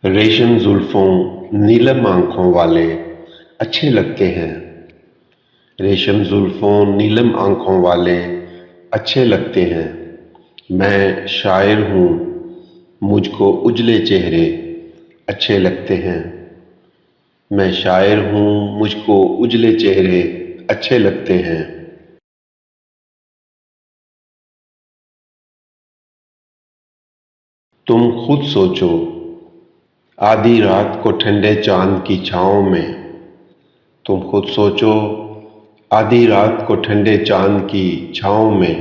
रेशम जुल्फों नीलम आंखों वाले अच्छे लगते हैं। रेशम जुल्फों नीलम आंखों वाले अच्छे लगते हैं। मैं शायर हूँ, मुझको उजले चेहरे अच्छे लगते हैं। मैं शायर हूँ, मुझको उजले चेहरे अच्छे लगते हैं। तुम खुद सोचो, आधी रात को ठंडे चांद की छाँव में। तुम खुद सोचो, आधी रात को ठंडे चांद की छाँव में,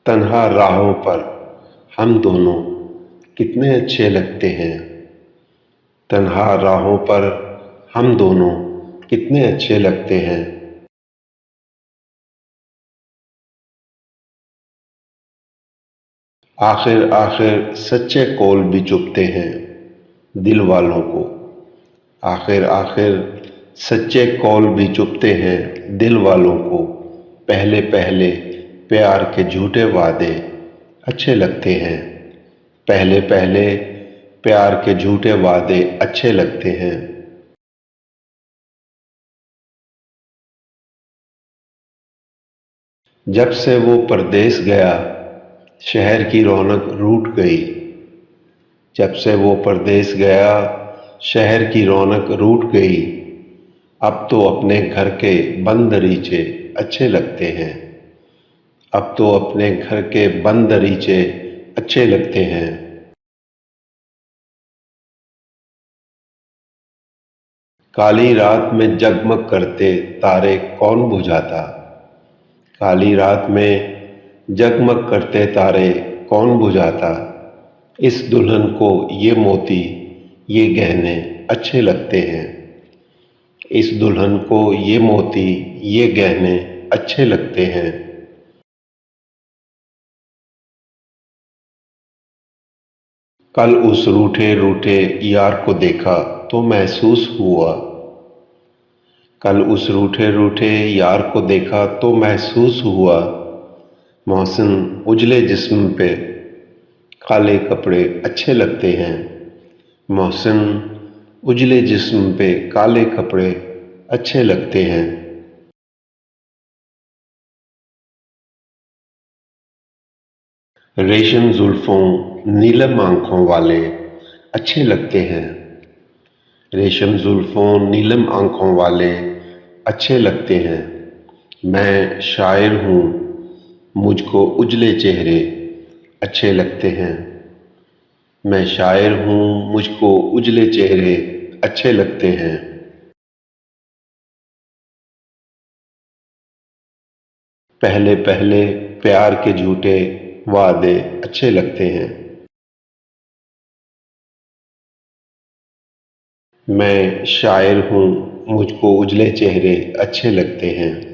तन्हा राहों पर हम दोनों कितने अच्छे लगते हैं। तन्हा राहों पर हम दोनों कितने अच्छे लगते हैं। आखिर आखिर सच्चे कौल भी चुभते हैं दिल वालों को। आखिर आखिर सच्चे कौल भी चुभते हैं दिल वालों को। पहले पहले प्यार के झूठे वादे अच्छे लगते हैं। पहले पहले प्यार के झूठे वादे अच्छे लगते हैं। जब से वो परदेस गया, शहर की रौनक रूठ गई। जब से वो परदेस गया, शहर की रौनक रूठ गई। अब तो अपने घर के बंद दरीचे अच्छे लगते हैं। अब तो अपने घर के बंद दरीचे अच्छे लगते हैं। काली रात में जगमग करते तारे कौन बुझाता। काली रात में जगमग करते तारे कौन बुझाता। इस दुल्हन को ये मोती ये गहने अच्छे लगते हैं। इस दुल्हन को ये मोती ये गहने अच्छे लगते हैं। कल उस रूठे रूठे यार को देखा तो महसूस हुआ। कल उस रूठे रूठे यार को देखा तो महसूस हुआ। मौसम उजले जिस्म पे काले कपड़े अच्छे लगते हैं। मौसम उजले जिस्म पे काले कपड़े अच्छे लगते हैं। रेशम जुल्फों नीलम आंखों वाले अच्छे लगते हैं। रेशम जुल्फों नीलम आंखों वाले अच्छे लगते हैं। मैं शायर हूँ, मुझको उजले चेहरे अच्छे लगते हैं। मैं शायर हूँ, मुझको उजले चेहरे अच्छे लगते हैं। पहले पहले प्यार के झूठे वादे अच्छे लगते हैं। मैं शायर हूँ, मुझको उजले चेहरे अच्छे लगते हैं।